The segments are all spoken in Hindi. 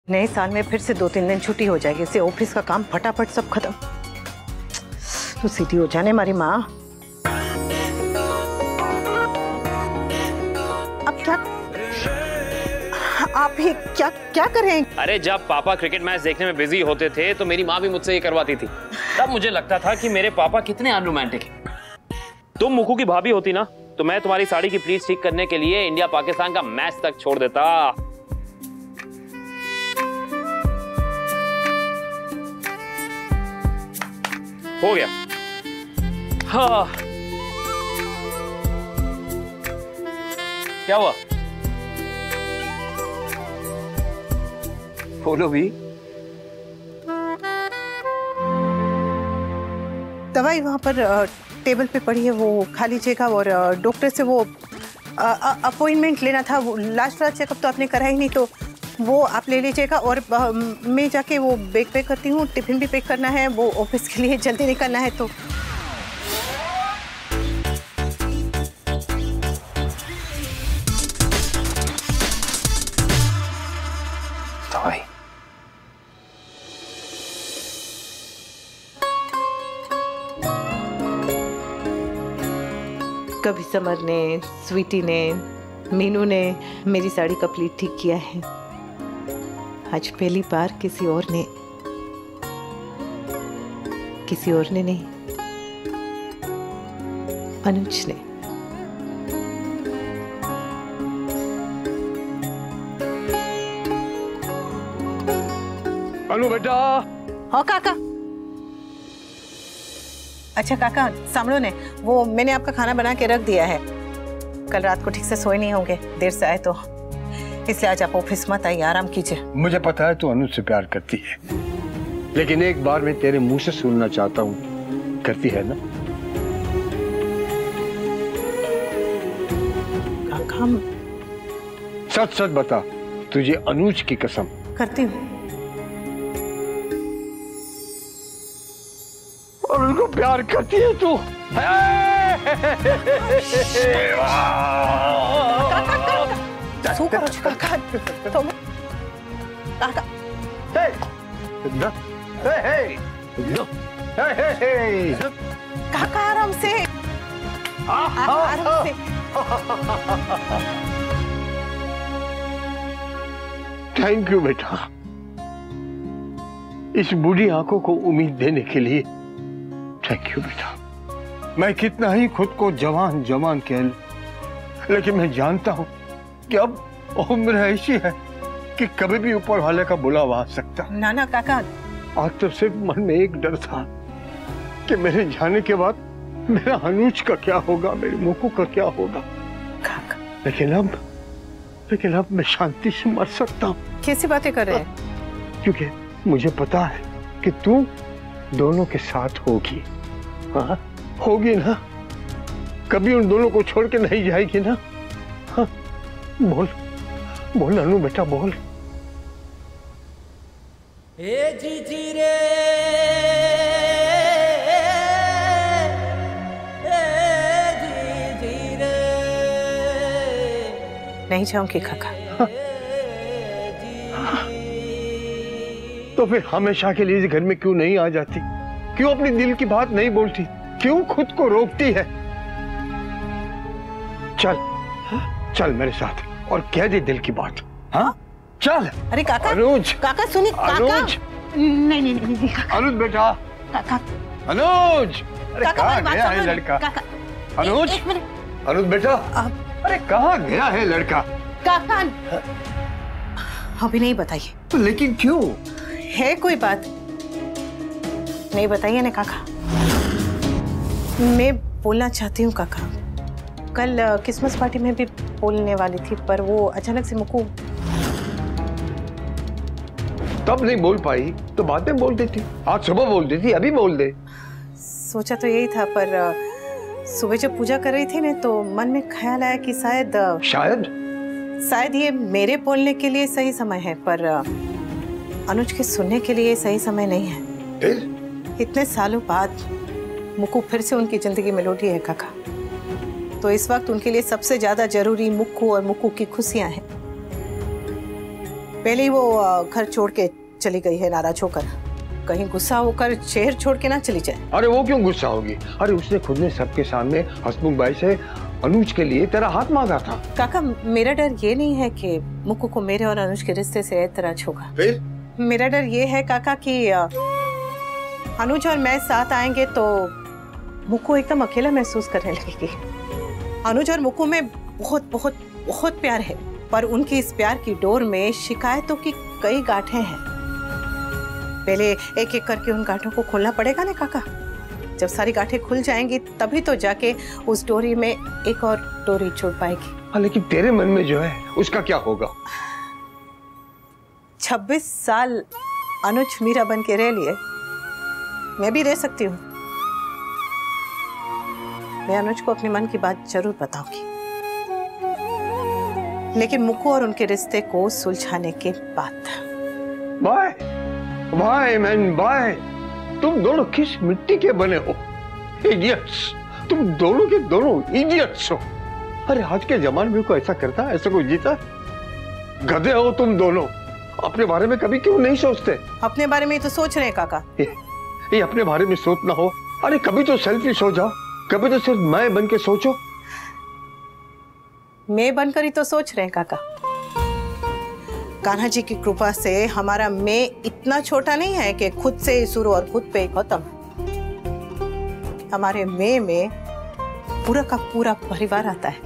नए साल में फिर से 2-3 दिन छुट्टी हो जाएगी, इससे ऑफिस का काम फटाफट सब खत्म। तो सीधी हो जाने हमारी माँ। अब क्या आप ही क्या क्या करें? अरे जब पापा क्रिकेट मैच देखने में बिजी होते थे तो मेरी माँ भी मुझसे ये करवाती थी। तब मुझे लगता था कि मेरे पापा कितने अनरोमांटिक हैं। तुम मुकू की भाभी होती ना तो मैं तुम्हारी साड़ी की प्लीज ठीक करने के लिए इंडिया पाकिस्तान का मैच तक छोड़ देता। हो गया। हाँ क्या हुआ? बोलो भी। दवाई वहाँ पर टेबल पे पड़ी है, वो खा लीजिएगा। और डॉक्टर से वो अपॉइंटमेंट लेना था, वो लास्ट वाला चेकअप तो आपने करा ही नहीं, तो वो आप ले लीजिएगा। और मैं जाके वो बैग पैक करती हूँ, टिफिन भी पैक करना है, वो ऑफिस के लिए जल्दी निकलना है। तो दवाई कभी समर ने, स्वीटी ने, मीनू ने मेरी साड़ी का प्लीट ठीक किया है। आज पहली बार किसी और ने नहीं, अनुज ने। अनु बेटा। हाँ काका। अच्छा काका सामलो ने, वो मैंने आपका खाना बना के रख दिया है। कल रात को ठीक से सोए नहीं होंगे, देर से आए तो, इसलिए आज आप ऑफिस मत आइए, आराम कीजिए। मुझे पता है तू अनुज से प्यार करती है, लेकिन एक बार मैं तेरे मुंह से सुनना चाहता हूँ, करती है ना? काका सच सच बता, तुझे अनुज की कसम। करती हूँ। और उनको प्यार करती है तू? काका आराम से, आराम से। थैंक यू बेटा, इस बूढ़ी आंखों को उम्मीद देने के लिए थैंक यू बेटा। मैं कितना ही खुद को जवान जवान कह लूं, लेकिन मैं जानता हूं कि अब उम्र ऐसी है कि कभी भी ऊपर वाले का बुलावा आ सकता। ना ना काका, आज तो सिर्फ मन में एक डर था कि मेरे जाने के बाद मेरा अनुज का क्या होगा, मेरे मुकू का क्या होगा। काका लेकिन अब मैं शांति से मर सकता हूँ। कैसी बातें कर रहे हैं? क्योंकि मुझे पता है कि तू दोनों के साथ होगी। हाँ होगी ना, कभी उन दोनों को छोड़ के नहीं जाएगी ना? हाँ बोल बोल अनु बेटा बोल। ए जीजी रे, जीजी रे। नहीं जाऊंगी काका। तो फिर हमेशा के लिए इस घर में क्यों नहीं आ जाती? क्यों अपनी दिल की बात नहीं बोलती? क्यों खुद को रोकती है? चल मेरे साथ और कह दे दिल की बात। हाँ चल। अरे काका, अनुज, काका सुनिए। अनुज, नहीं अनुज बेटा, काका, अनुज। अरे कहाँ गया है लड़का? अनुज, अनुज बेटा, अरे कहाँ गया है लड़का? काका अभी नहीं बताइए। लेकिन क्यों? है कोई बात? नहीं बताइए ना काका। मैं बोलना चाहती हूँ काका। कल क्रिसमस पार्टी में भी बोलने वाली थी, पर वो अचानक से मुकू। तब नहीं बोल पाई तो बातें बोल देती, आज सुबह बोल देती, अभी बोल दे। सोचा तो यही था, पर सुबह जब पूजा कर रही थी ना तो मन में ख्याल आया कि शायद ये मेरे बोलने के लिए सही समय है, पर अनुज के सुनने के लिए सही समय नहीं है। फिर? इतने सालों बाद मुक्कू फिर से उनकी जिंदगी में लौटी है काका, तो इस वक्त उनके लिए सबसे ज्यादा जरूरी मुक्कू और मुक्कू की खुशियां हैं। पहले ही वो घर छोड़ के चली गई है नाराज होकर। कहीं गुस्सा होकर शहर छोड़ के ना चली जाए। अरे वो क्यों गुस्सा होगी? अरे उसने खुद ने सबके सामने हसमुख भाई से अनुज के लिए तेरा हाथ मांगा था। काका, मेरा डर ये नहीं है कि मुक्कू को मेरे और अनुज के रिश्ते से ऐतराज होगा। फिर मेरा डर ये है काका कि अनुज और मैं साथ आएंगे तो मुक्कू एकदम अकेला महसूस करने लगेगी। अनुज और मुक्कू में बहुत बहुत बहुत प्यार है, पर उनकी इस प्यार की डोर में शिकायतों की कई गांठें हैं। पहले एक एक करके उन गांठों को खोलना पड़ेगा ना काका। जब सारी गांठें खुल जाएंगी तभी तो जाके उस डोरी में एक और डोरी जुड़ पाएगी। हाँ, लेकिन तेरे मन में जो है उसका क्या होगा? 26 साल अनुज मीरा बन के रह लिए, मैं भी रह सकती हूँ। मैं अनुज को अपने मन की बात जरूर बताऊंगी, लेकिन मुक्कू और उनके रिश्ते को सुलझाने के बाद। Bye bye man bye. तुम दोनों किस मिट्टी के बने हो? इडियट्स। तुम दोनों के दोनों इडियट्स हो। अरे आज के जमाने में कोई ऐसा करता है? ऐसा कोई जीता? गधे हो तुम दोनों। अपने बारे में कभी क्यों नहीं सोचते? अपने बारे में तो सोच रहे हैं काका। ये अपने बारे में सोचना हो? अरे कभी तो सेल्फिश हो जाओ, कभी तो सिर्फ मैं बन के सोचो। मैं बनकर ही तो सोच रहे हैं काका। कान्हा जी की कृपा से हमारा मैं इतना छोटा नहीं है कि खुद से शुरू और खुद पे खत्म। हमारे मैं में पूरा का पूरा परिवार आता है,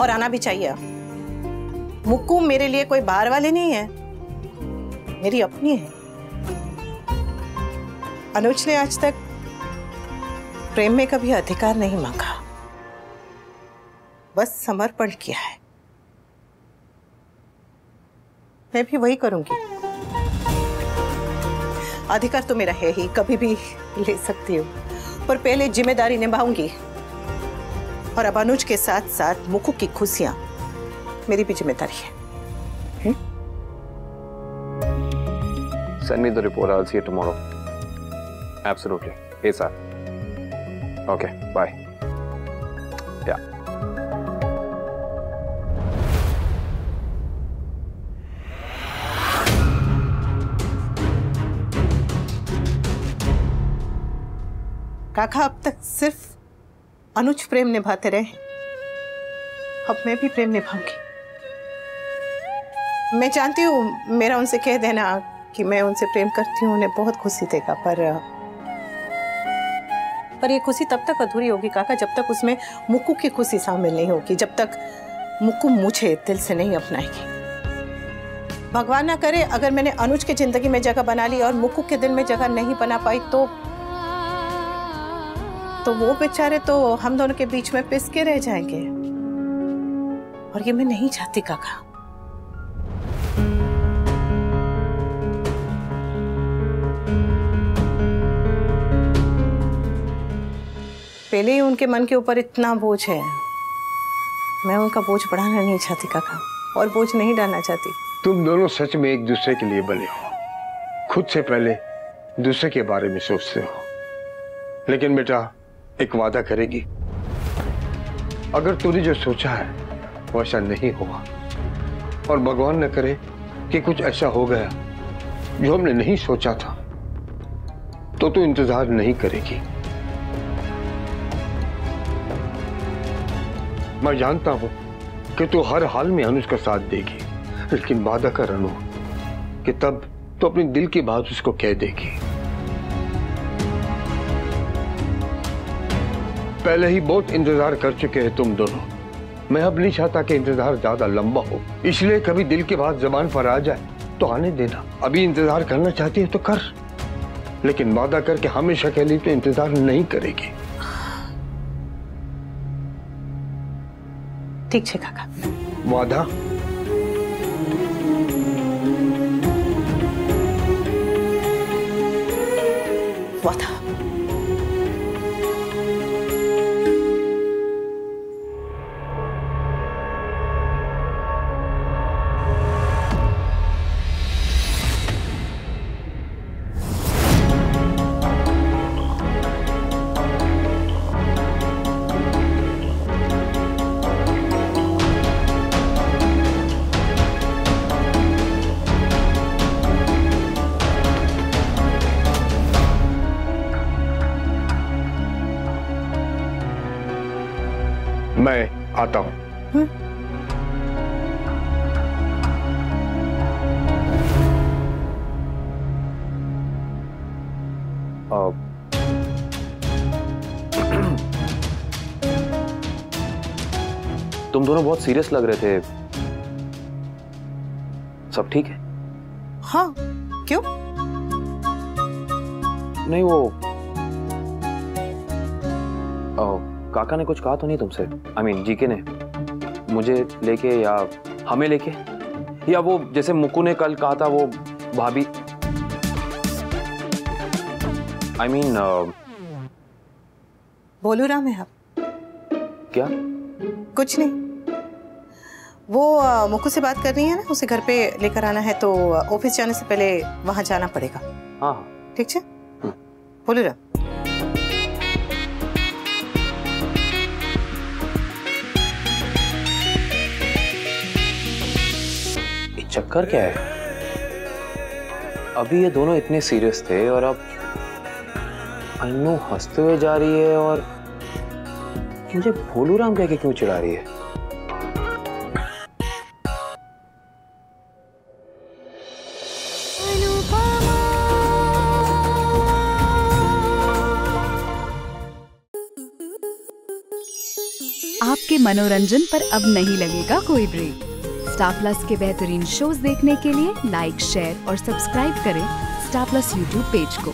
और आना भी चाहिए। मुक्कू मेरे लिए कोई बाहर वाले नहीं है, मेरी अपनी है। अनुज ने आज तक प्रेम में कभी अधिकार नहीं मांगा, बस समर्पण किया है। मैं भी वही करूंगी। अधिकार तो मेरा है ही, कभी भी ले सकती हूँ, पर पहले जिम्मेदारी निभाऊंगी। और अब अनुज के साथ साथ मुक्कू की खुशियां मेरी भी जिम्मेदारी है। Send me the report. I'll see you tomorrow. Absolutely. Hey, sir. Okay. Bye. Yeah. काका, अब तक सिर्फ अनुज प्रेम निभाते रहे, अब मैं भी प्रेम निभाऊंगी। मैं जानती हूँ मेरा उनसे कह देना कि मैं उनसे प्रेम करती हूँ उन्हें बहुत खुशी देगा, पर ये खुशी तब तक अधूरी होगी काका जब तक उसमें मुक्कू की खुशी शामिल नहीं होगी, जब तक मुक्कू मुझे दिल से नहीं अपनाएगी। भगवान ना करे अगर मैंने अनुज की जिंदगी में जगह बना ली और मुक्कू के दिल में जगह नहीं बना पाई तो वो बेचारे तो हम दोनों के बीच में पिस के रह जाएंगे, और ये मैं नहीं चाहती काका। पहले ही उनके मन के ऊपर इतना बोझ है, मैं उनका बोझ बढ़ाना नहीं चाहती काका, और बोझ नहीं डालना चाहती। तुम दोनों सच में एक दूसरे के लिए बने हो, खुद से पहले दूसरे के बारे में सोचते हो। लेकिन बेटा, एक वादा करेगी? अगर तूने जो सोचा है वैसा नहीं हुआ, और भगवान न करे कि कुछ ऐसा हो गया जो हमने नहीं सोचा था, तो तू इंतजार नहीं करेगी। मैं जानता हूं कि तू हर हाल में अनुज का साथ देगी, लेकिन वादा कर अनु कि तब तो अपने दिल की बात उसको कह देगी। पहले ही बहुत इंतजार कर चुके हैं तुम दोनों। मैं अब नहीं चाहता कि इंतजार ज्यादा लंबा हो, इसलिए कभी दिल की बात जबान पर आ जाए तो आने देना। अभी इंतजार करना चाहती है तो कर, लेकिन वादा करके हमेशा के लिए तो इंतजार नहीं करेगी। ठीक है काका। वादा? वादा। मैं आता हूँ। तुम दोनों बहुत सीरियस लग रहे थे, सब ठीक है? हाँ, क्यों? नहीं, वो काका ने कुछ कहा तो नहीं तुमसे? I mean, जीके ने मुझे लेके या हमें लेके, या वो जैसे मुक्कू ने कल कहा था वो भाभी, I mean, बोलू राम है आप? क्या? कुछ नहीं, वो मुक्कू से बात कर रही है ना, उसे घर पे लेकर आना है तो ऑफिस जाने से पहले वहां जाना पड़ेगा। हाँ, ठीक है, बोलू राम। चक्कर क्या है? अभी ये दोनों इतने सीरियस थे और अब अन्नू हंसते हुए जा रही है और मुझे भोलू राम कह के क्यों चिढ़ा रही है? आपके मनोरंजन पर अब नहीं लगेगा कोई ब्रेक। स्टार प्लस के बेहतरीन शोज देखने के लिए लाइक, शेयर और सब्सक्राइब करें स्टार प्लस यूट्यूब पेज को।